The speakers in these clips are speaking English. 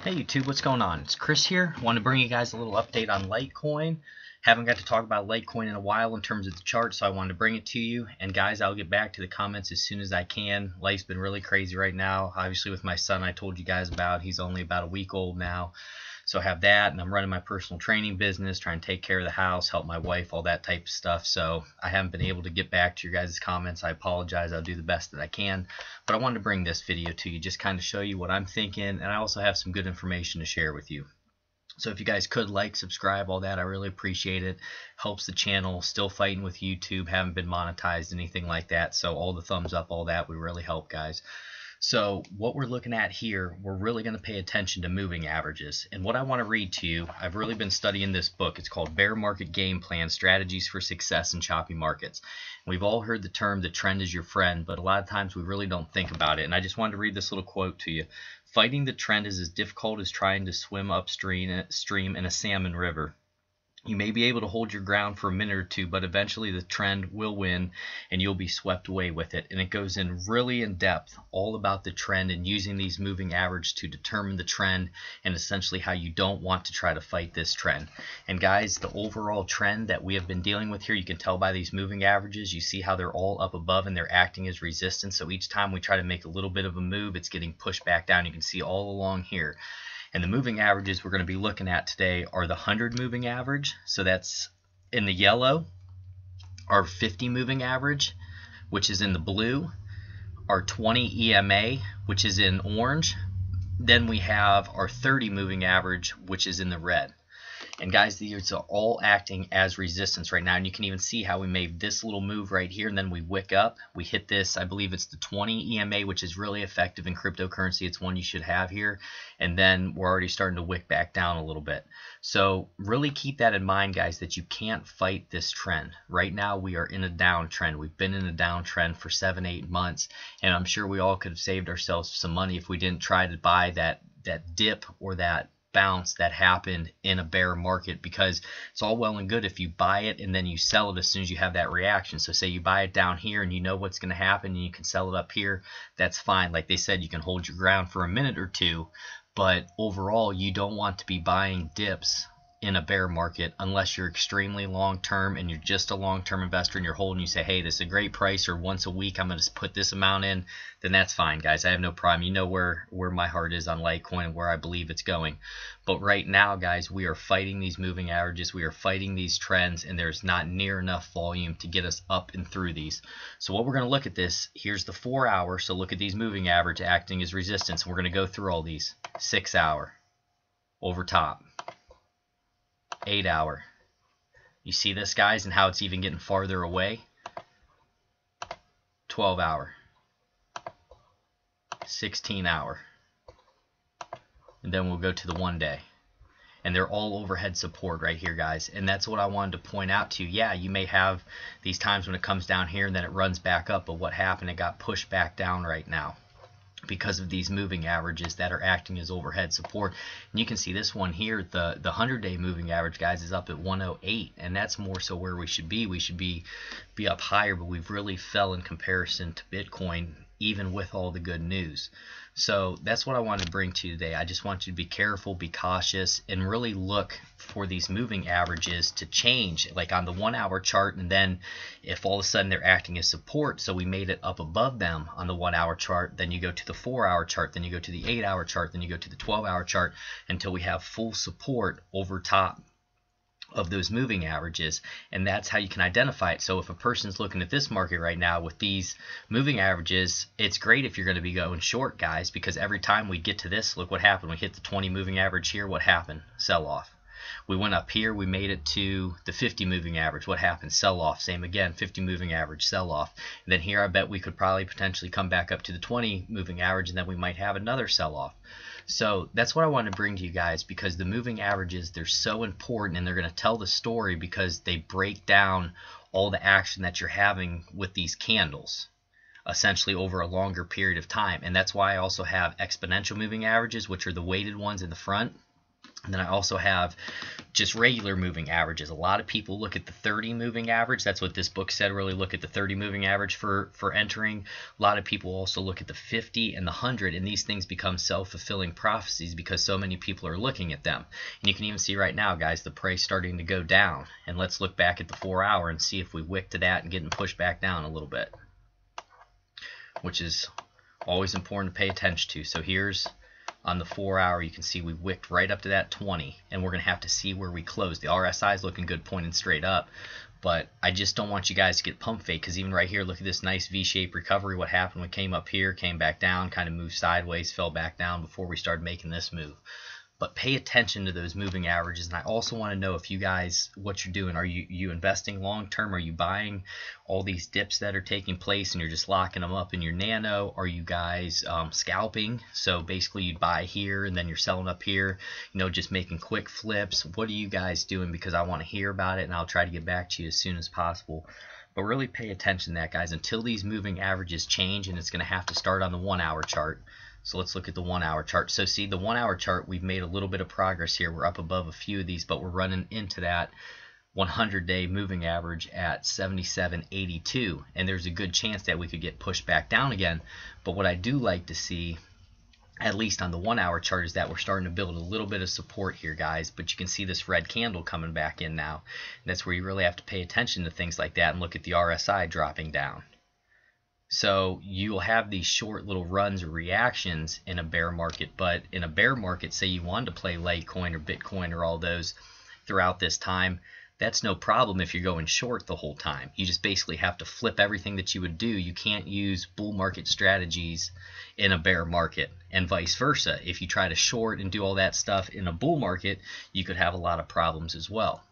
Hey YouTube, what's going on? It's Chris here. Want to bring you guys a little update on Litecoin. Haven't got to talk about Litecoin in a while in terms of the chart, so I wanted to bring it to you. And guys, I'll get back to the comments as soon as I can. Life's been really crazy right now. Obviously with my son I told you guys about, he's only about a week old now. So I have that, and I'm running my personal training business, trying to take care of the house, help my wife, all that type of stuff. So I haven't been able to get back to your guys' comments. I apologize. I'll do the best that I can. But I wanted to bring this video to you, just kind of show you what I'm thinking, and I also have some good information to share with you. So if you guys could like, subscribe, all that, I really appreciate it. Helps the channel. Still fighting with YouTube. Haven't been monetized, anything like that. So all the thumbs up, all that would really help, guys. So what we're looking at here, we're really going to pay attention to moving averages. And what I want to read to you, I've really been studying this book. It's called Bear Market Game Plan, Strategies for Success in Choppy Markets. We've all heard the term, the trend is your friend, but a lot of times we really don't think about it. And I just wanted to read this little quote to you. Fighting the trend is as difficult as trying to swim upstream in a salmon river. You may be able to hold your ground for a minute or two, but eventually the trend will win and you'll be swept away with it. And it goes in really in depth all about the trend and using these moving averages to determine the trend and essentially how you don't want to try to fight this trend. And guys, the overall trend that we have been dealing with here, you can tell by these moving averages. You see how they're all up above and they're acting as resistance. So each time we try to make a little bit of a move, it's getting pushed back down. You can see all along here. And the moving averages we're going to be looking at today are the 100 moving average, so that's in the yellow, our 50 moving average, which is in the blue, our 20 EMA, which is in orange, then we have our 30 moving average, which is in the red. And guys, these are all acting as resistance right now. And you can even see how we made this little move right here, and then we wick up. We hit this, I believe it's the 20 EMA, which is really effective in cryptocurrency. It's one you should have here. And then we're already starting to wick back down a little bit. So really keep that in mind, guys, that you can't fight this trend. Right now, we are in a downtrend. We've been in a downtrend for 7-8 months. And I'm sure we all could have saved ourselves some money if we didn't try to buy that dip or that bounce that happened in a bear market, because it's all well and good if you buy it and then you sell it as soon as you have that reaction. So say you buy it down here and you know what's going to happen and you can sell it up here, that's fine. Like they said, you can hold your ground for a minute or two, but overall you don't want to be buying dips in a bear market unless you're extremely long term and you're just a long term investor and you're holding, you say, hey, this is a great price, or once a week I'm going to put this amount in, then that's fine, guys. I have no problem. You know where my heart is on Litecoin and where I believe it's going. But right now, guys, we are fighting these moving averages. We are fighting these trends, and there's not near enough volume to get us up and through these. So what we're going to look at this, here's the 4 hour. So look at these moving average acting as resistance. And we're going to go through all these. 6 hour over top. 8 hour. You see this, guys, and how it's even getting farther away? 12 hour. 16 hour. And then we'll go to the 1 day. And they're all overhead support right here, guys. And that's what I wanted to point out to you. Yeah, you may have these times when it comes down here and then it runs back up, but what happened? It got pushed back down right now because of these moving averages that are acting as overhead support. And you can see this one here, the 100-day moving average, guys, is up at 108, and that's more so where we should be. We should be up higher, but we've really fell in comparison to Bitcoin, even with all the good news. So that's what I wanted to bring to you today. I just want you to be careful, be cautious, and really look for these moving averages to change, like on the 1 hour chart. And then if all of a sudden they're acting as support, so we made it up above them on the 1 hour chart, then you go to the 4 hour chart, then you go to the 8 hour chart, then you go to the 12 hour chart until we have full support over top of those moving averages. And that's how you can identify it. So if a person's looking at this market right now with these moving averages, it's great if you're going to be going short, guys, because every time we get to this, look what happened. We hit the 20 moving average here. What happened? Sell off. We went up here, we made it to the 50 moving average. What happened? Sell off. Same again, 50 moving average, sell off. And then here I bet we could probably potentially come back up to the 20 moving average, and then we might have another sell off. So that's what I want to bring to you guys, because the moving averages, they're so important, and they're going to tell the story because they break down all the action that you're having with these candles, essentially over a longer period of time. And that's why I also have exponential moving averages, which are the weighted ones in the front. And then I also have just regular moving averages. A lot of people look at the 30 moving average. That's what this book said, really look at the 30 moving average for entering. A lot of people also look at the 50 and the 100, and these things become self-fulfilling prophecies because so many people are looking at them. And you can even see right now, guys, the price starting to go down. And let's look back at the 4 hour and see if we wick to that and getting pushed back down a little bit, which is always important to pay attention to. So here's on the 4 hour, you can see we wicked right up to that 20, and we're going to have to see where we close. The RSI is looking good, pointing straight up, but I just don't want you guys to get pump fake, because even right here, look at this nice V-shaped recovery. What happened? We came up here, came back down, kind of moved sideways, fell back down before we started making this move. But pay attention to those moving averages. And I also want to know if you guys, what you're doing. Are you investing long term? Are you buying all these dips that are taking place and you're just locking them up in your nano? Are you guys scalping? So basically you'd buy here and then you're selling up here, you know, just making quick flips. What are you guys doing? Because I want to hear about it, and I'll try to get back to you as soon as possible. But really pay attention to that, guys, until these moving averages change, and it's going to have to start on the 1 hour chart. So let's look at the 1 hour chart. So see, the 1 hour chart, we've made a little bit of progress here. We're up above a few of these, but we're running into that 100-day moving average at 77.82, and there's a good chance that we could get pushed back down again. But what I do like to see, at least on the 1 hour chart, is that we're starting to build a little bit of support here, guys. But you can see this red candle coming back in now. And that's where you really have to pay attention to things like that and look at the RSI dropping down. So you'll have these short little runs or reactions in a bear market, but in a bear market, say you wanted to play Litecoin or Bitcoin or all those throughout this time, that's no problem if you're going short the whole time. You just basically have to flip everything that you would do. You can't use bull market strategies in a bear market, and vice versa. If you try to short and do all that stuff in a bull market, you could have a lot of problems as well.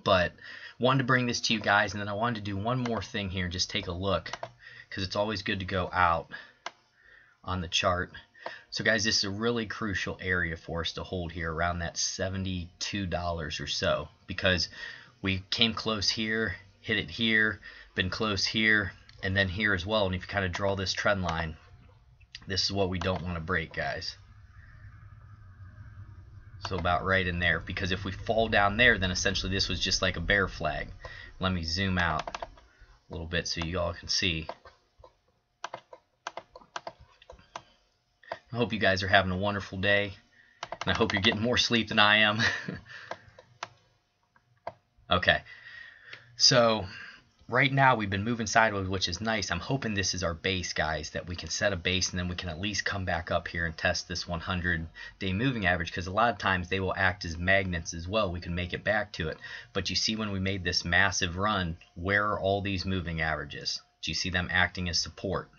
But wanted to bring this to you guys, and then I wanted to do one more thing here and just take a look, because it's always good to go out on the chart. So guys, this is a really crucial area for us to hold here around that $72 or so, because we came close here, hit it here, been close here, and then here as well. And if you kind of draw this trend line, this is what we don't want to break, guys. So about right in there, because if we fall down there, then essentially this was just like a bear flag. Let me zoom out a little bit so you all can see. I hope you guys are having a wonderful day, and I hope you're getting more sleep than I am. Okay, so right now we've been moving sideways, which is nice. I'm hoping this is our base, guys, that we can set a base and then we can at least come back up here and test this 100-day moving average, because a lot of times they will act as magnets as well. We can make it back to it. But you see, when we made this massive run, where are all these moving averages? Do you see them acting as support?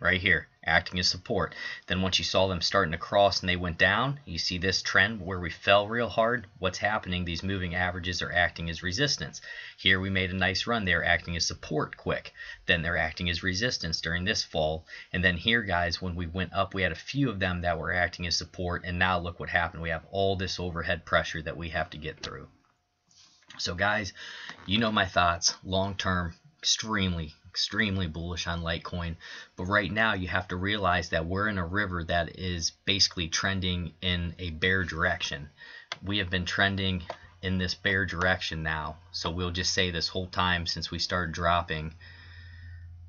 Right here, acting as support. Then once you saw them starting to cross and they went down, you see this trend where we fell real hard. What's happening? These moving averages are acting as resistance. Here we made a nice run. They're acting as support quick. Then they're acting as resistance during this fall. And then here, guys, when we went up, we had a few of them that were acting as support. And now look what happened. We have all this overhead pressure that we have to get through. So guys, you know my thoughts. Long term, extremely bullish on Litecoin, but right now you have to realize that we're in a river that is basically trending in a bear direction. We have been trending in this bear direction now, so we'll just say this whole time since we started dropping,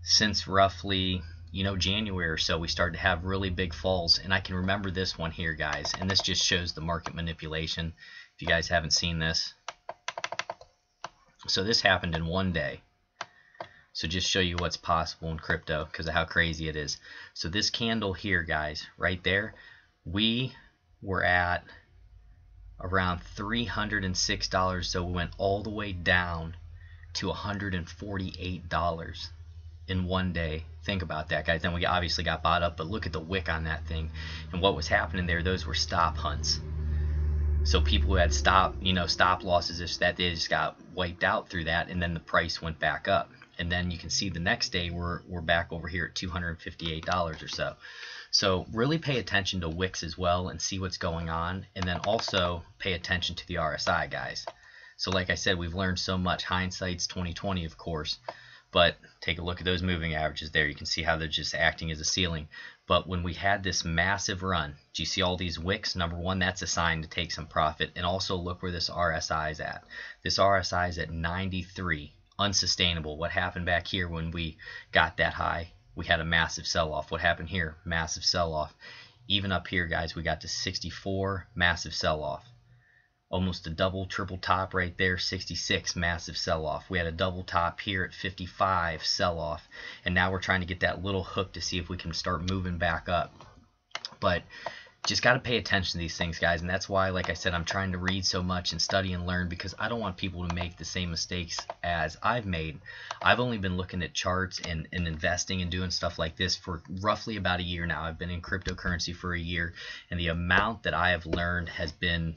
since roughly, you know, January or so, we started to have really big falls. And I can remember this one here, guys, and this just shows the market manipulation if you guys haven't seen this. So this happened in one day. So just show you what's possible in crypto because of how crazy it is. So this candle here, guys, right there, we were at around $306. So we went all the way down to $148 in one day. Think about that, guys. Then we obviously got bought up, but look at the wick on that thing. And what was happening there, those were stop hunts. So people who had stop losses, that they just got wiped out through that, and then the price went back up. And then you can see the next day we're back over here at $258 or so. So really pay attention to wicks as well and see what's going on, and then also pay attention to the RSI, guys. So like I said, we've learned so much. Hindsight's 20/20, of course. But take a look at those moving averages there. You can see how they're just acting as a ceiling. But when we had this massive run, do you see all these wicks? Number one, that's a sign to take some profit. And also look where this RSI is at. This RSI is at 93. Unsustainable. What happened back here when we got that high? We had a massive sell-off. What happened here? Massive sell-off. Even up here, guys, we got to 64, massive sell-off. Almost a double, triple top right there, 66, massive sell-off. We had a double top here at 55, sell-off. And now we're trying to get that little hook to see if we can start moving back up. But just got to pay attention to these things, guys. And that's why, like I said, I'm trying to read so much and study and learn, because I don't want people to make the same mistakes as I've made. I've only been looking at charts and investing and doing stuff like this for roughly about a year now. I've been in cryptocurrency for a year, and the amount that I have learned has been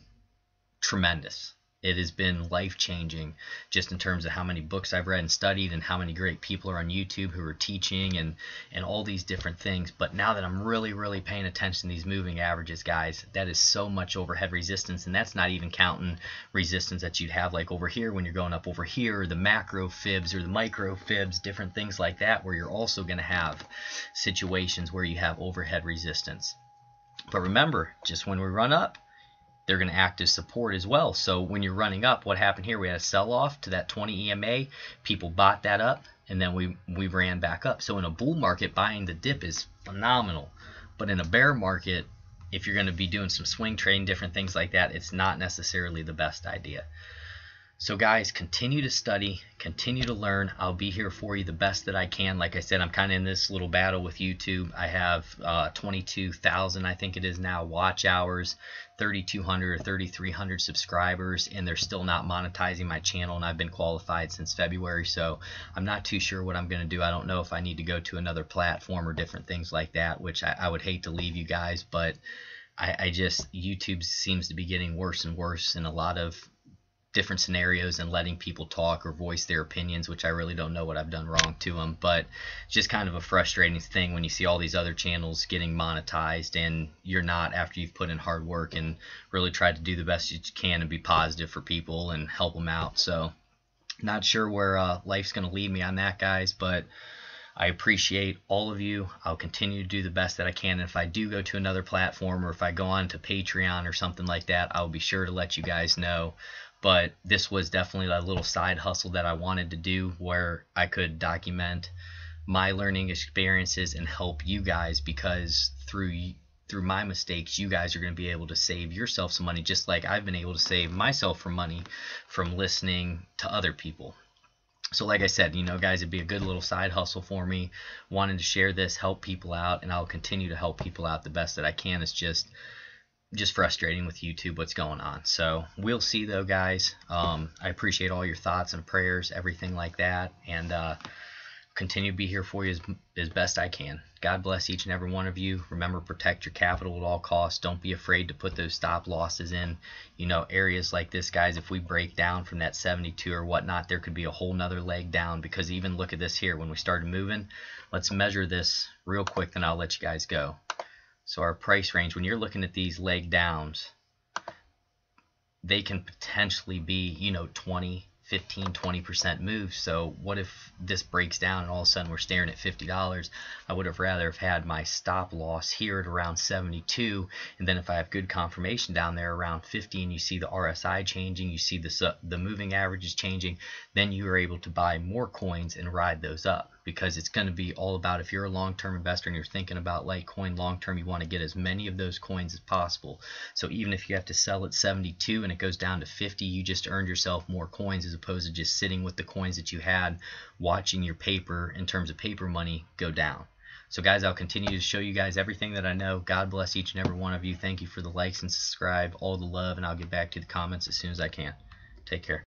tremendous. It has been life-changing, just in terms of how many books I've read and studied, and how many great people are on YouTube who are teaching and all these different things. But now that I'm really paying attention to these moving averages, guys, that is so much overhead resistance. And that's not even counting resistance that you'd have like over here when you're going up over here, or the macro fibs or the micro fibs, different things like that, where you're also going to have situations where you have overhead resistance. But remember, just when we run up, they're going to act as support as well. So when you're running up, what happened here? We had a sell-off to that 20 EMA. People bought that up, and then we ran back up. So in a bull market, buying the dip is phenomenal. But in a bear market, if you're going to be doing some swing trading, different things like that, it's not necessarily the best idea. So guys, continue to study, continue to learn. I'll be here for you the best that I can. Like I said, I'm kind of in this little battle with YouTube. I have 22,000, I think it is now, watch hours, 3,200 or 3,300 subscribers, and they're still not monetizing my channel, and I've been qualified since February, so I'm not too sure what I'm going to do. I don't know if I need to go to another platform or different things like that, which I would hate to leave you guys, but I just, YouTube seems to be getting worse and worse in a lot of different scenarios, and letting people talk or voice their opinions, which I really don't know what I've done wrong to them. But just kind of a frustrating thing when you see all these other channels getting monetized and you're not, after you've put in hard work and really tried to do the best you can and be positive for people and help them out. So not sure where life's going to lead me on that, guys, but I appreciate all of you. I'll continue to do the best that I can. And if I do go to another platform, or if I go on to Patreon or something like that, I'll be sure to let you guys know. But this was definitely a little side hustle that I wanted to do, where I could document my learning experiences and help you guys, because through my mistakes, you guys are going to be able to save yourself some money, just like I've been able to save myself from money from listening to other people. So like I said, you know, guys, it'd be a good little side hustle for me. Wanted to share this, help people out, and I'll continue to help people out the best that I can. It's just frustrating with YouTube what's going on. So we'll see though, guys. I appreciate all your thoughts and prayers, everything like that, and continue to be here for you as best I can. God bless each and every one of you. Remember, protect your capital at all costs. Don't be afraid to put those stop losses in, you know, areas like this, guys. If we break down from that 72 or whatnot, there could be a whole nother leg down, because even look at this here. When we started moving, let's measure this real quick, then I'll let you guys go. So our price range, when you're looking at these leg downs, they can potentially be, you know, 20, 15, 20% moves. So what if this breaks down and all of a sudden we're staring at $50? I would have rather have had my stop loss here at around 72, and then if I have good confirmation down there around 50, and you see the RSI changing, you see the moving averages changing, then you are able to buy more coins and ride those up. Because it's going to be all about, if you're a long-term investor and you're thinking about Litecoin long-term, you want to get as many of those coins as possible. So even if you have to sell at 72 and it goes down to 50, you just earned yourself more coins, as opposed to just sitting with the coins that you had, watching your paper, in terms of paper money, go down. So guys, I'll continue to show you guys everything that I know. God bless each and every one of you. Thank you for the likes and subscribe, all the love, and I'll get back to the comments as soon as I can. Take care.